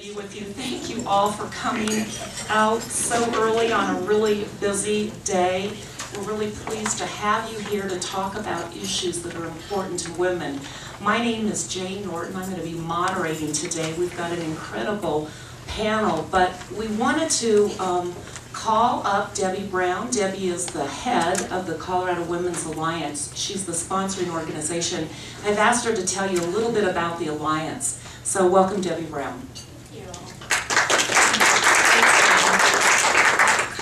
be with you. Thank you all for coming out so early on a really busy day. We're really pleased to have you here to talk about issues that are important to women. My name is Jane Norton. I'm going to be moderating today. We've got an incredible panel, but we wanted to call up Debbie Brown. Debbie is the head of the Colorado Women's Alliance. She's the sponsoring organization. I've asked her to tell you a little bit about the Alliance. So welcome, Debbie Brown. Thank you.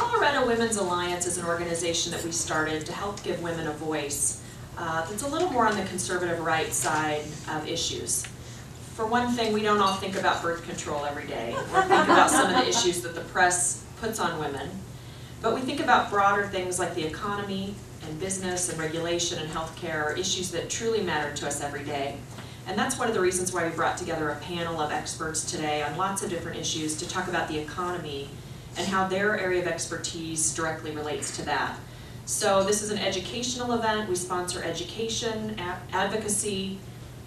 Colorado Women's Alliance is an organization that we started to help give women a voice that's a little more on the conservative right side of issues. For one thing, we don't all think about birth control every day. We think about some of the issues that the press puts on women. But we think about broader things like the economy and business and regulation and healthcare, issues that truly matter to us every day. And that's one of the reasons why we brought together a panel of experts today on lots of different issues to talk about the economy and how their area of expertise directly relates to that. So this is an educational event. We sponsor education, advocacy,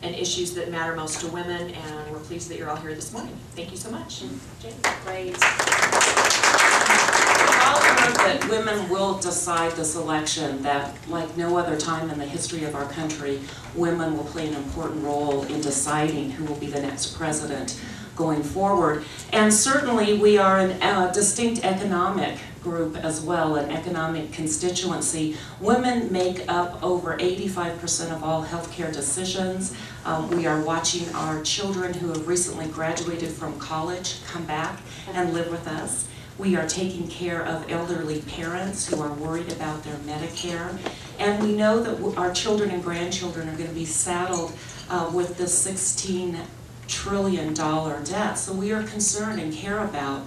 and issues that matter most to women, and we're pleased that you're all here this morning. Thank you so much. Jane. Great. I'll note that women will decide this election, that like no other time in the history of our country, women will play an important role in deciding who will be the next president going forward. And certainly we are a distinct economic group as well, an economic constituency. Women make up over 85% of all healthcare decisions. We are watching our children who have recently graduated from college come back and live with us. We are taking care of elderly parents who are worried about their Medicare. And we know that our children and grandchildren are going to be saddled with this $16 trillion debt. So we are concerned and care about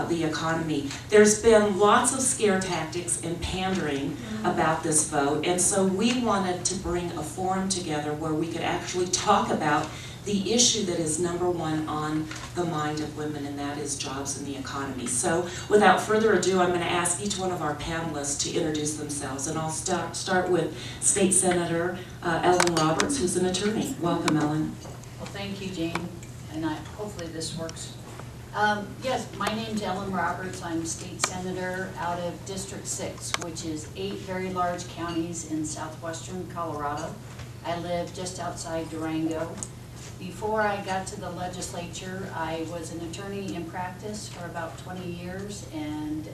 the economy. There's been lots of scare tactics and pandering about this vote, and so we wanted to bring a forum together where we could actually talk about the issue that is number one on the mind of women, and that is jobs and the economy. So without further ado, I'm going to ask each one of our panelists to introduce themselves, and I'll start with State Senator Ellen Roberts, who's an attorney. Welcome, Ellen. Well, thank you, Jane, and hopefully this works. Yes, my name's Ellen Roberts. I'm state senator out of District 6, which is 8 very large counties in southwestern Colorado. I live just outside Durango. Before I got to the legislature, I was an attorney in practice for about 20 years and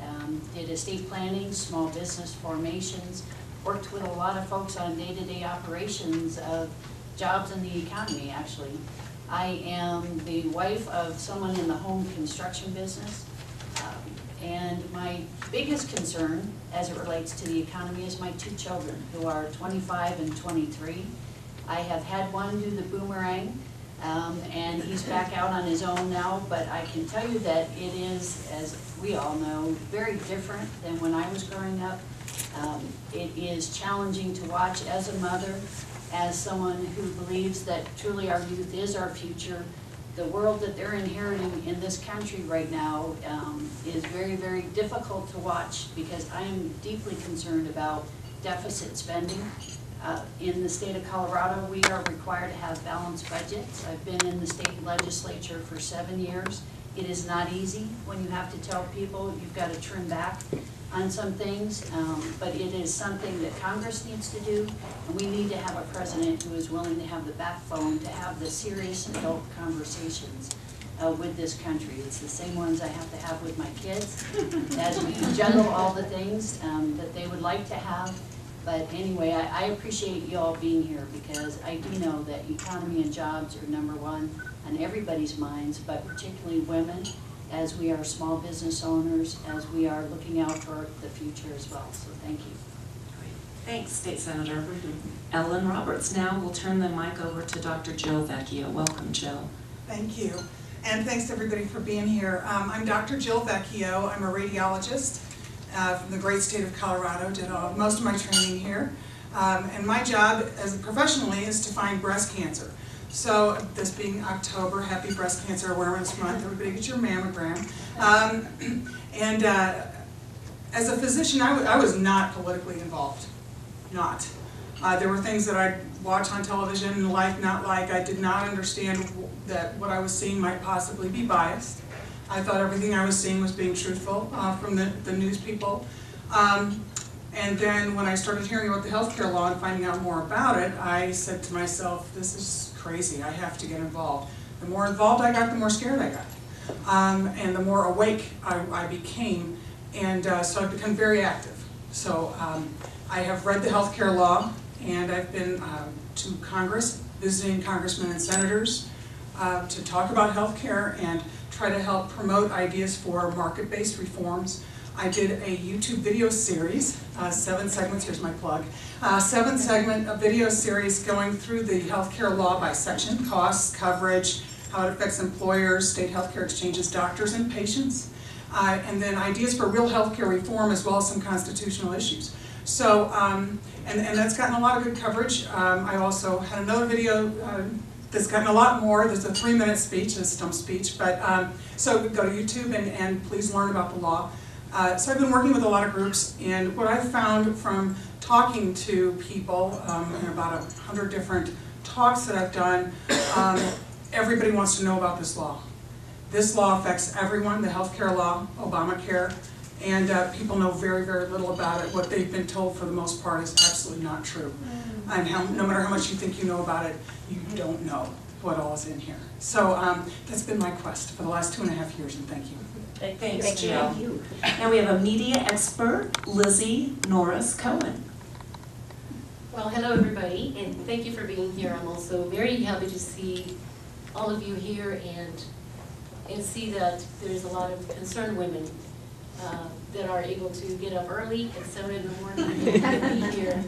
did estate planning, small business formations, worked with a lot of folks on day-to-day operations of jobs in the economy, actually. I am the wife of someone in the home construction business, and my biggest concern as it relates to the economy is my 2 children, who are 25 and 23. I have had one do the boomerang, and he's back out on his own now, but I can tell you that it is, as we all know, very different than when I was growing up. It is challenging to watch as a mother, as someone who believes that truly our youth is our future. The world that they're inheriting in this country right now is very, very difficult to watch, because I am deeply concerned about deficit spending. In the state of Colorado, we are required to have balanced budgets. I've been in the state legislature for 7 years. It is not easy when you have to tell people you've got to trim back on some things, but it is something that Congress needs to do, and we need to have a president who is willing to have the backbone to have the serious adult conversations with this country. It's the same ones I have to have with my kids as we juggle all the things that they would like to have. But anyway, I appreciate you all being here, because I do know that economy and jobs are number one on everybody's minds, but particularly women, as we are small business owners, as we are looking out for the future as well. So thank you. Great. Thanks, State Senator Ellen Roberts. Now we'll turn the mic over to Dr. Jill Vecchio. Welcome, Jill. Thank you. And thanks everybody for being here. I'm Dr. Jill Vecchio. I'm a radiologist from the great state of Colorado. Did most of my training here. And my job as professionally is to find breast cancer. So this being October, happy Breast Cancer Awareness Month, everybody get your mammogram. As a physician, I was not politically involved, not. There were things that I'd watch on television, like, not like. I did not understand that what I was seeing might possibly be biased. I thought everything I was seeing was being truthful from the news people. And then when I started hearing about the healthcare law and finding out more about it, I said to myself, this is crazy, I have to get involved. The more involved I got, the more scared I got. And the more awake I became, and so I've become very active. So I have read the healthcare law, and I've been to Congress, visiting congressmen and senators to talk about healthcare and try to help promote ideas for market-based reforms. I did a YouTube video series, 7 segments, here's my plug, 7-segment video series going through the healthcare law by section, costs, coverage, how it affects employers, state healthcare exchanges, doctors, and patients, and then ideas for real healthcare reform as well as some constitutional issues. So, and that's gotten a lot of good coverage. I also had another video that's gotten a lot more. There's a 3-minute speech, a stump speech, but so go to YouTube and please learn about the law. So I've been working with a lot of groups, and what I've found from talking to people in about 100 different talks that I've done, everybody wants to know about this law. This law affects everyone, the healthcare law, Obamacare, and people know very, very little about it. What they've been told for the most part is absolutely not true. And no matter how much you think you know about it, you don't know what all is in here. So that's been my quest for the last 2.5 years, and thank you. Thanks, Jill. Now we have a media expert, Lizzie Norris Cohen. Well, hello everybody, and thank you for being here. I'm also very happy to see all of you here and see that there's a lot of concerned women that are able to get up early at 7 in the morning and be here.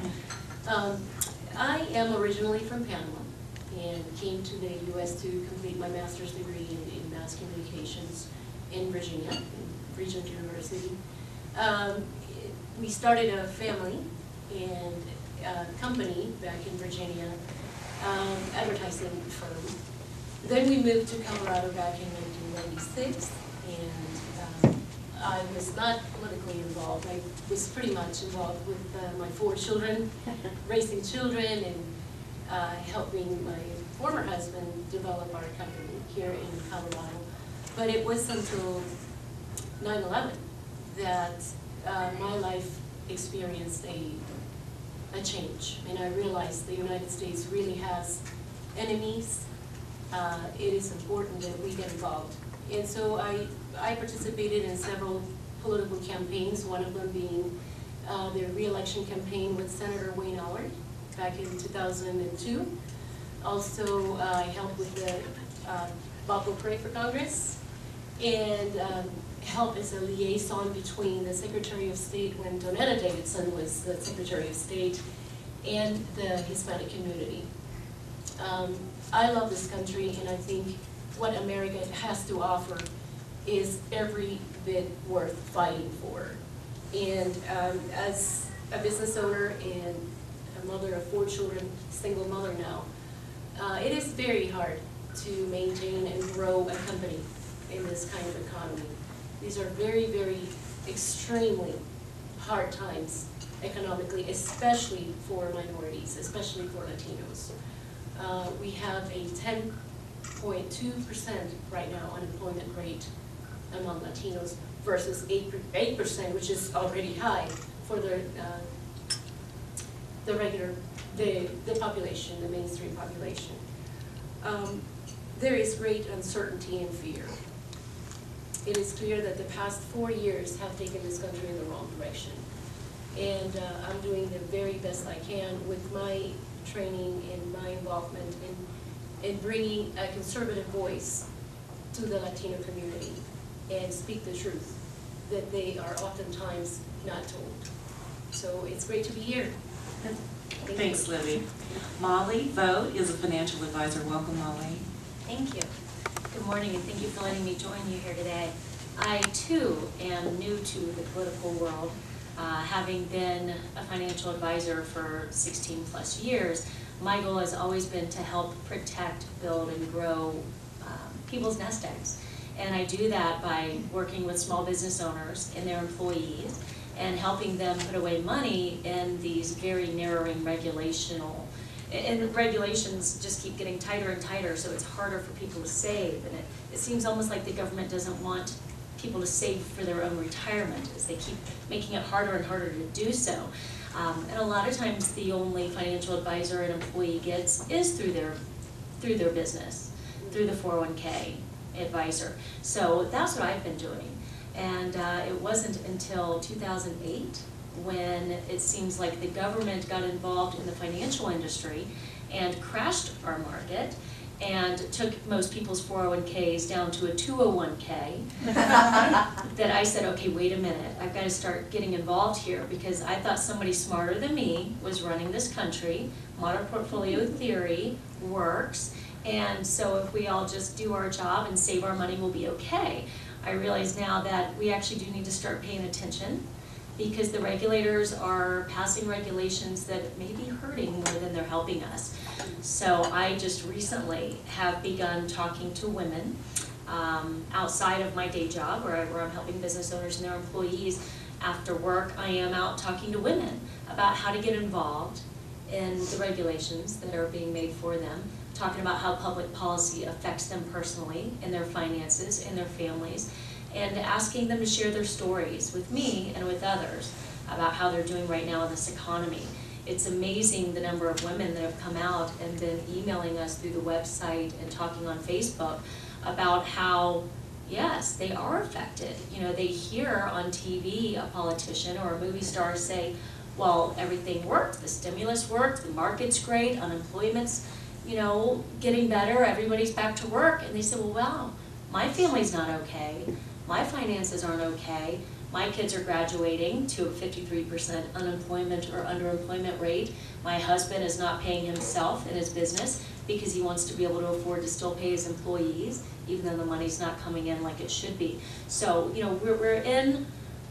I am originally from Panama and came to the U.S. to complete my master's degree in mass communications in Virginia, in Regent University. We started a family and a company back in Virginia, advertising firm. Then we moved to Colorado back in 1996, and I was not politically involved. I was pretty much involved with my 4 children, raising children, and helping my former husband develop our company here in Colorado. But it was until 9/11 that my life experienced a change, and I realized the United States really has enemies. It is important that we get involved. And so I participated in several political campaigns, one of them being the re-election campaign with Senator Wayne Allard back in 2002. Also, I helped with the Bob Pray for Congress, and helped as a liaison between the Secretary of State when Donetta Davidson was the Secretary of State and the Hispanic community. I love this country, and I think what America has to offer is every bit worth fighting for. And as a business owner and a mother of 4 children, single mother now, it is very hard to maintain and grow a company in this kind of economy. These are very, very extremely hard times economically, especially for minorities, especially for Latinos. We have a 10.2% right now unemployment rate among Latinos versus 8%, which is already high for the regular, the population, the mainstream population. There is great uncertainty and fear. It is clear that the past 4 years have taken this country in the wrong direction. And I'm doing the very best I can with my training and my involvement in bringing a conservative voice to the Latino community and speak the truth that they are oftentimes not told. So it's great to be here. Thanks, Libby. Molly Vogt is a financial advisor. Welcome, Molly. Thank you. Good morning, and thank you for letting me join you here today. I, too, am new to the political world, having been a financial advisor for 16 plus years. My goal has always been to help protect, build, and grow people's nest eggs. And I do that by working with small business owners and their employees and helping them put away money in these very narrowing and regulations just keep getting tighter and tighter, so it's harder for people to save. And it seems almost like the government doesn't want people to save for their own retirement, as they keep making it harder and harder to do so. And a lot of times the only financial advisor an employee gets is through their business, through the 401k advisor. So that's what I've been doing. And it wasn't until 2008 when it seems like the government got involved in the financial industry and crashed our market and took most people's 401ks down to a 201k, that I said, okay, wait a minute, I've got to start getting involved here, because I thought somebody smarter than me was running this country. Modern portfolio theory works, and so if we all just do our job and save our money, we'll be okay. I realize now that we actually do need to start paying attention, because the regulators are passing regulations that may be hurting more than they're helping us. So I just recently have begun talking to women outside of my day job, where I'm helping business owners and their employees. After work, I am out talking to women about how to get involved in the regulations that are being made for them, talking about how public policy affects them personally, in their finances, in their families, and asking them to share their stories with me and with others about how they're doing right now in this economy. It's amazing the number of women that have come out and been emailing us through the website and talking on Facebook about how, yes, they are affected. You know, they hear on TV a politician or a movie star say, well, everything worked, the stimulus worked, the market's great, unemployment's, you know, getting better, everybody's back to work. And they say, well, wow, my family's not okay. My finances aren't okay. My kids are graduating to a 53% unemployment or underemployment rate. My husband is not paying himself in his business because he wants to be able to afford to still pay his employees, even though the money's not coming in like it should be. So, you know, we're in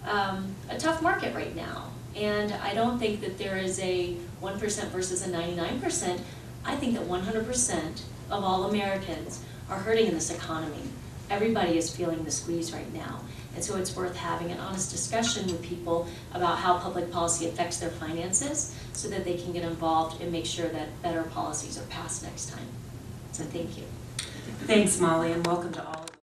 a tough market right now. And I don't think that there is a 1% versus a 99%. I think that 100% of all Americans are hurting in this economy. Everybody is feeling the squeeze right now. And so it's worth having an honest discussion with people about how public policy affects their finances, so that they can get involved and make sure that better policies are passed next time. So thank you. Thanks, Molly, and welcome to all.